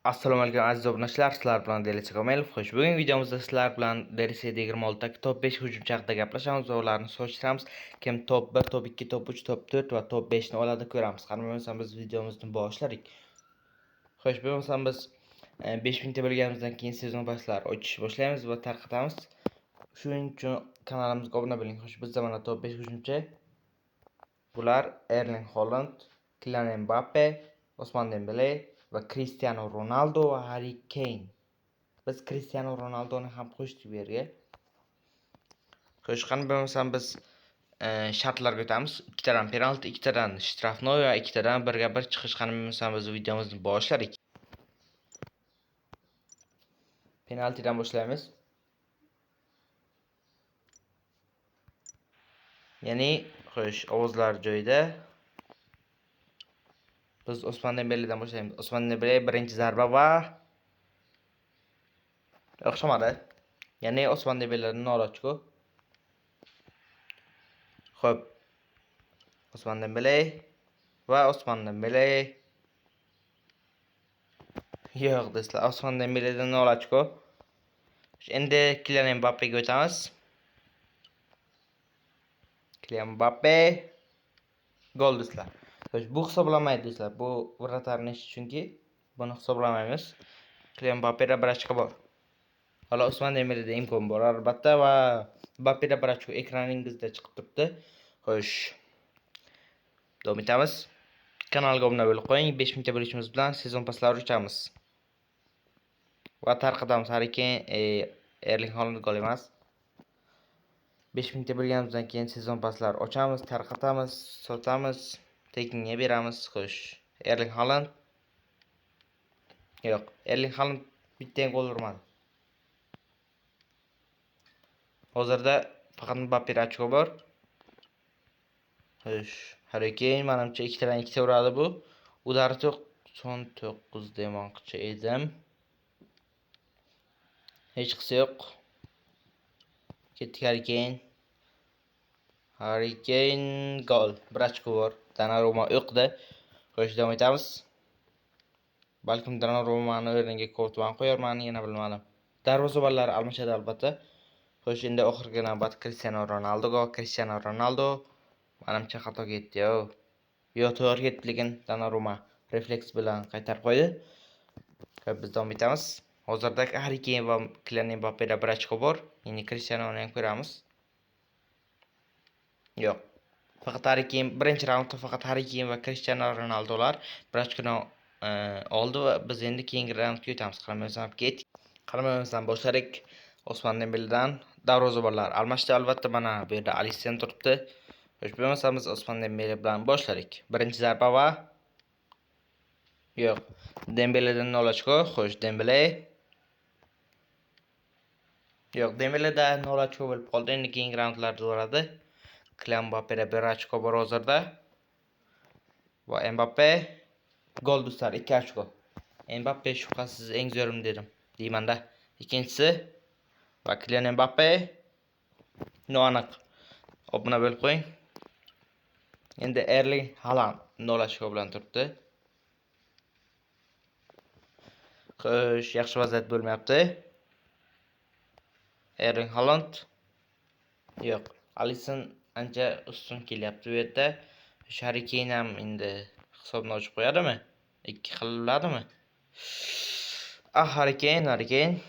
Assalomu alaykum aziz obunachilar, sizlar bilan Denis Komilov. Xo'sh, bugungi videomizda sizlar bilan Derisida 26 dagi top 5 hujumchi haqida gaplashamiz va ularni solishtiramiz. Kim top 1, top 2, top 3, top 4 va top 5 ni oladi ko'ramiz. Qani bo'lmasa biz videomizni boshladik. Xo'sh, bo'lmasa biz 5 minutga bo'lganimizdan keyin sezon pashlari ochish boshlaymiz va tarqatamiz. Shuning uchun kanalimizga obuna bo'ling. Xo'sh, bizda mana top 5 hujumchi. Bular Erling Haaland, Kylian Mbappe, Ousmane Dembele va Cristiano Ronaldo va Harry Kane. Biz Cristiano Ronaldoni ham qo'shdik bu yerga. Qo'shgan bo'lmasam biz shartlarga o'tamiz. Ikkitadan penalti, ikkitadan shtrafnoy va ikkitadan birga bir chiqish qani bo'lmasam biz videomizni boshladik. Penaltidan boshlaymiz. Ya'ni xo'sh, ovozlar joyida. Biz Ousmane Dembeledan boshlaymiz. Ousmane Dembele birinchi zarba va o'xshamadi. Ya'ni Ousmane Dembeledan norachiku. Xo'p. Ousmane Dembele va Ousmane Dembele. Yo'q do'stlar, Ousmane Dembeledan norachiku. Endi Kylian Mbappe'ga o'tamiz. Kylian Mbappe gol do'stlar. Bu hisoblanmaydi do'stlar. Bu vratarning ishi chunki buni hisoblamaymiz. Kylian Mbappe'da bir ochko bor. Hali Ousmane Dembele'da imkon bor albatta va Mbappe'da bir ochko ekraningizda chiqib turibdi. Xo'sh. Davom etamiz. Kanalga obuna bo'lib qo'ying. 5 minutga bo'lishimiz bilan sezon paslari uchamiz. Va tarqatamiz. Harry Kane, Erling Haaland gol emas. 5 minutga bo'lganimizdan keyin sezon paslari ochamiz, tarqatamiz, sotamiz, tekinga beramiz. Xo'sh, Erling Haaland. Yo'q, Erling Haaland bitta gol urmadi. Hozirda faqat Mbappe'da ochko bor. Xo'sh, Harry Kane menimcha ikkitadan ikkita uradi bu. Udari 99 demoqchi edim. Hech qisi yo'q. Ketdik Harry Kane. Harry Kane gol. Bir ochko bor. Donnarumma yo'qdi. Xo'sh, davom etamiz. Balkim Donnarummani o'rniga Courtois'ni qo'yarman, yana bilmadim. Darvozabonlar almashadi albatta. Xo'sh, endi oxirgi navbat Cristiano Ronaldoga. Cristiano Ronaldo menimcha xato ketdi-yo. Yo'q, to'g'ri ketdi, lekin Donnarumma refleks bilan qaytarib qo'ydi. Biz davom etamiz. Hozirda Harry Kane va Kylian Mbappe'da bir ochko bor. Endi Cristiano'ni ham ko'ramiz. Yo'q. Faqat Harry Kane birinchi raundda faqat Harry Kane va Cristiano Ronaldolar bir ochkoni oldi va biz endi keyingi raundga o'tamiz. Qaramayman boshladik. Ousmane Dembeledan darvozabonlar almashdi albatta, mana bu yerda Alisson turibdi. Xo'sh, bo'lmasa biz Ousmane Dembele bilan boshladik. Birinchi zarba va yo'q. Dembeledan 0 ochko. Xo'sh, Dembele. Yo'q, Dembeleda 0 ochko bo'lib qoldi. Endi keyingi raundlarda uradi. Kylian Mbappe'da 1 ochko bor hozirda. Va Mbappe gol do'stlar, 2 ochko. Mbappe shubhasiz eng zo'rim dedim. Deymanda. Ikkinchisi va Kylian Mbappe noaniq. Obuna bo'lib qo'ying. Endi Erling Haaland 0 ochko bilan turibdi. Xo'sh, yaxshi vaziyat bo'lmayapti. Erling Haaland. Yo'q, Alisson ancha ustun kelyapti bu yerda. Harry Kane ham endi hisobni ochib qo'yadimi? 2 qiladimi? Harry Kane.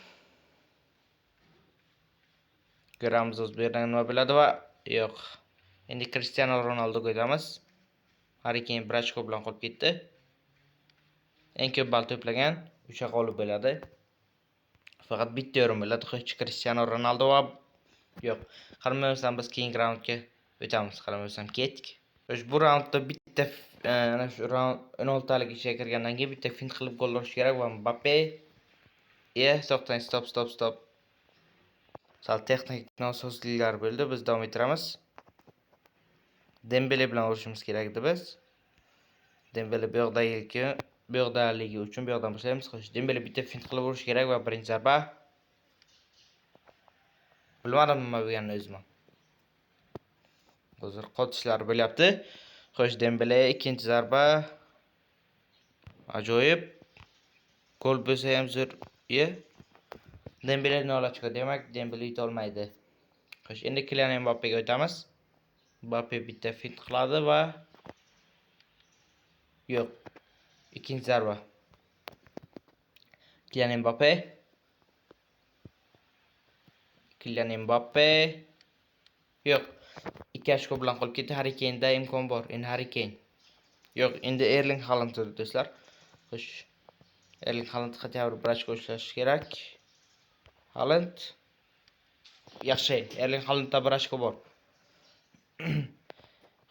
Ko'ramiz o'z bu yerdan nima bo'ladi va yo'q. Endi Cristiano Ronaldoga o'tamiz. Harry Kane 1 ochko bilan qolib ketdi. Eng ko'p ball to'plagan 3 g'olib bo'ladi. Faqat bitta o'rin bo'ladi. Xo'sh, Cristiano Ronaldo va yo'q. Qaramayman biz keyingi raundga o'tamiz. Qaramayman ketdik. Xo'sh, bu raundda bitta ana shu raund 16 talik ishga kirgandan keyin bitta fint qilib gol urish kerak va Mbappe to'xtang, stop. Sal texnik nosozliklar bo'ldi. Biz davom ettiramiz. Dembele bilan urishimiz kerak edi biz. Dembele bu yoqdaligi uchun bu yoqdan boshlaymiz. Xo'sh, Dembele bitta fint qilib urish kerak va birinchi zarba. Bilmadim nima bo'lganini o'zim. Hozir qotishlar bo'lyapti. Xo'sh, Dembele ikkinchi zarba. Ajoyib. Gol bo'lsa ham zo'r. Dembele 0 ochko. Demak, Dembele yuta olmaydi. Xo'sh, endi Kylian Mbappega o'tamiz. Mbappe bitta fint qiladi va yo'q. Ikkinchi zarba. Kylian Mbappe. Yo'q. 2 ochko bilan qolib ketdi. Harry Kane'da imkon bor. Endi Harry Kane. Yo'q, endi Erling Haaland turibdi do'stlar. Xo'sh, Erling Haaland qat'iy bir ochko ishlash kerak. Haaland. Yaxshi, Erling Haalandda bir ochko bor.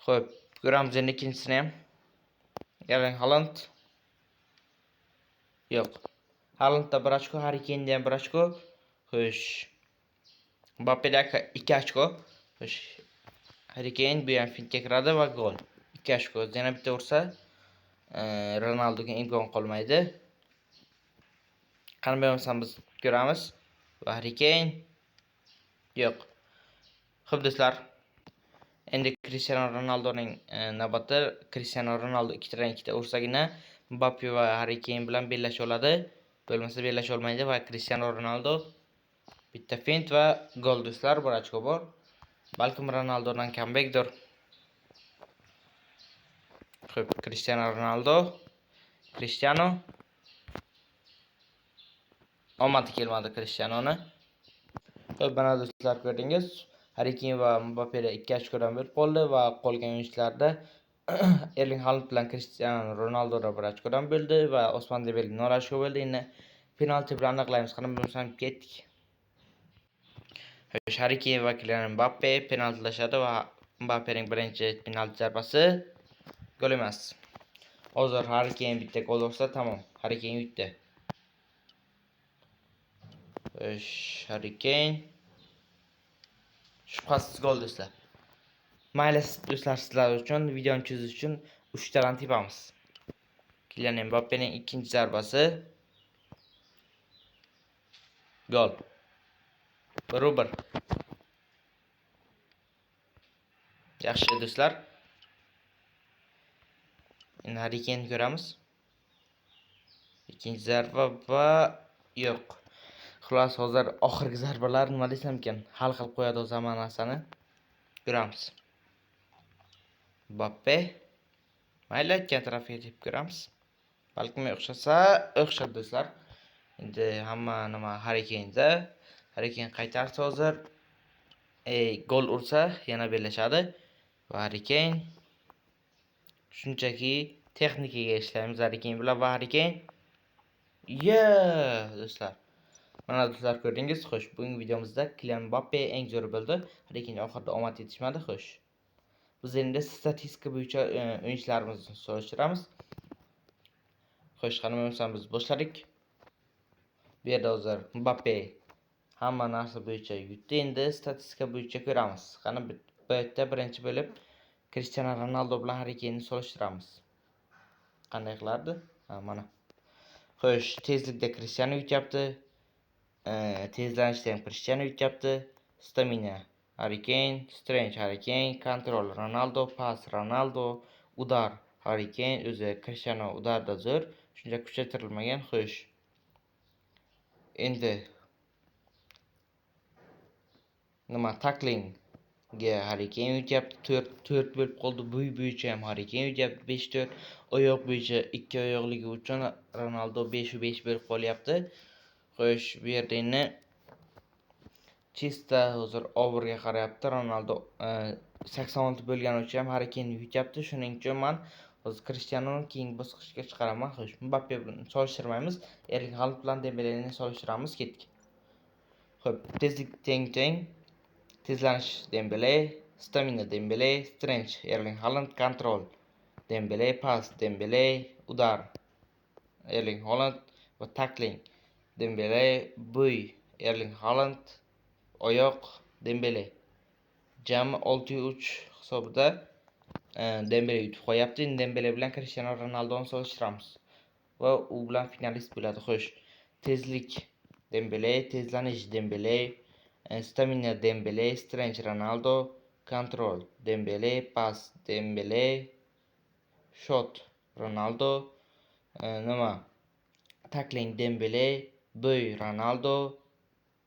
Xo'p, ko'ramiz endi ikkinchisini ham. Erling Haaland. Yo'q. Haalandda bir ochko, Harry Kane'da ham bir ochko. Xo'sh. Mbappe'da 2 ochko. Xo'sh. Harry Kane bu ham fintga kiradi va gol. 2 ochko. Yana bitta ursa, Ronaldoga imkon qolmaydi. Qani bo'lmasa biz ko'ramiz. Va Harry Kane. Yo'q. Xo'p do'stlar. Endi Cristiano Ronaldoning navbati. Cristiano Ronaldo 2 tadan 2 ta ursagina Mbappe va Harry Kane bilan bellasha oladi. Bo'lmasa bellasha olmaydi va Cristiano Ronaldo bitta fint va gol do'stlar, bir ochko bor. Balkim Ronaldodan comebackdir. Xo'p, Cristiano Ronaldo. Cristiano. Omadi kelmadi Cristianoni. Xo'p, mana do'stlar ko'rdingiz. Harry Kane va Mbappe'da 2 ochkodan bo'lib qoldi va qolgan o'yinchilarda Erling Haaland bilan Cristiano Ronaldoda 1 ochkodan bo'ldi va Osman Dembele 0 ochko bo'ldi. Endi penalti bilan aniqlaymiz. Qani bo'lsam ketdik. Xo'sh, Harry Kane va Kylian Mbappe penaltilashadi va Mbappening birinchi penalti zarbasi gol emas. Hozir Harry Kane bitta gol ursa tamom. Harry Kane yutdi. Xo'sh, Harry Kane shubhasiz gol do'stlar. Mayli do'stlar, sizlar uchun videoni chizish uchun 3 tadan tepamiz. Kylian Mbappening ikkinchi zarbasi gol. 1-1. Yaxshi do'stlar. Endi Harry Kane ko'ramiz. Ikkinchi zarba va yo'q. Xullas, hozir oxirgi zarbalar nima desam ekan, hal qilib qo'yadi o'z zamonasini. Ko'ramiz. Mbappe. Mayli, aytgan tarafiga deb ko'ramiz. Balkim o'xshasa, o'xshadi do'stlar. Endi hamma nima Harry Kane'da. Harry Kane qaytarsa hozir gol ursa yana bellashadi. Va Harry Kane shunchaki texnikaga ishlaymiz Harry Kane bilan va Harry Kane. Do'stlar. Mana do'stlar ko'rdingiz. Xo'sh, bugungi videomizda Kylian Mbappe eng zo'r bo'ldi. Harry Kane oxirida omad yetishmadi. Xo'sh. Biz endi statistika bo'yicha o'yinchilarimizni solishtiramiz. Xo'sh, qani bo'lmasa biz boshladik. Bu yerda hozir Mbappe hamma narsa bo'yicha yutdi. Endi statistika bo'yicha ko'ramiz. Qani bu yerda birinchi bo'lib Cristiano Ronaldo bilan Harry Kane'ni solishtiramiz. Qanday qilardi? Mana. Xo'sh, tezlikda Cristiano yutyapti. Tezlanishda ham Cristiano yutyapti. Stamina Harry Kane, strength Harry Kane, control Ronaldo, pass Ronaldo, udar Harry Kane, o'zi Cristiano udarda zo'r, shuncha kuchaytirilmagan. Xo'sh. Endi nima tackling ga Harry Kane yutyapti. 4 bo'lib qoldi. Bo'y bo'yicha ham Harry Kane yutyapti 5-4. Oyoq bo'yicha 2 oyoqligi uchun Ronaldo 5-5 bo'lib qolyapti. Xo'sh, bu yerda endi chista hozir overga qarayapti. Ronaldo 86 bo'lgani uchun ham Harry Kane yutyapti. Shuning uchun men hozir Cristiano'ni keyingi bosqichga chiqaraman. Xo'sh, Mbappe bilan solishtirmaymiz. Erling Haaland bilan Dembeleni solishtiramiz. Ketdik. Xo'p, tezlik teng. Tezlanish Dembele, stamina Dembele, strength Erling Haaland, control Dembele, pass Dembele, udar Erling Haaland va tackling Dembele, bo'y Erling Haaland, oyoq Dembele. Jami 6-3 hisobida Dembele yutib qo'yapti. Dembele bilan Cristiano Ronaldoni solishtiramiz va u bilan finalist bo'ladi. Xo'sh, tezlik Dembele, tezlanish Dembele, stamina Dembele, strength Ronaldo, control Dembele, pass Dembele, shot Ronaldo, nima tackling Dembele, bo'y Ronaldo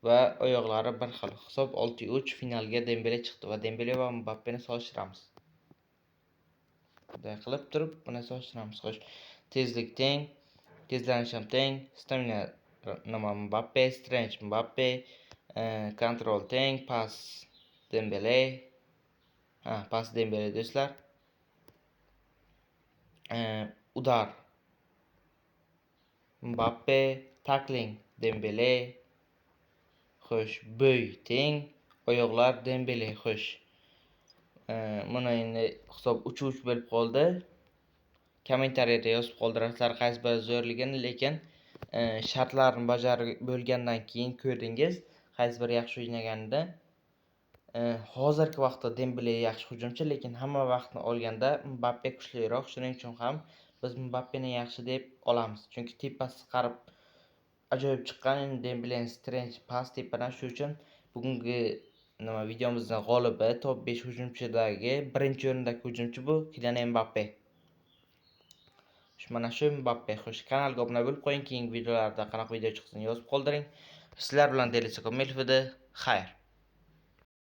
va oyoqlari bir xil. Hisob 6-3 finalga Dembele chiqdi va Dembele va Mbappeni solishtiramiz. Bunday qilib turib, buni solishtiramiz. Xo'sh, tezlik teng, tezlanish ham teng, stamina Mbappe, strength Mbappe, control teng, pas Dembele. Pas Dembele do'stlar. Udar Mbappe, tackling Dembele. Xo'sh, bo'y teng, oyoqlar Dembele. Xo'sh. Mana endi hisob 3-3 bo'lib qoldi. Kommentariyada yozib qoldirasizlar qaysi biri zo'rligini, lekin shartlarni bajarib bo'lgandan keyin ko'rdingiz qaysi biri yaxshi o'ynaganida. Hozirgi vaqtda Dembele yaxshi hujumchi, lekin hamma vaqtni olganda Mbappe kuchliroq. Shuning uchun ham biz Mbappeni yaxshi deb olamiz. Chunki tepasi qarib ajoyib chiqqan. Endi Dembelening strength pas tepadan, shuning uchun bugungi videomizning g'olibi top 5 hujumchidagi birinchi o'rindagi hujumchi bu Kylian Mbappe. Mana shu Mbappe. Xo'sh, kanalga obuna bo'lib qo'ying. Keyingi videolarda qanaqa video chiqsin yozib qoldiring. Sizlar bilan Deli Sokomilov edi. Xayr.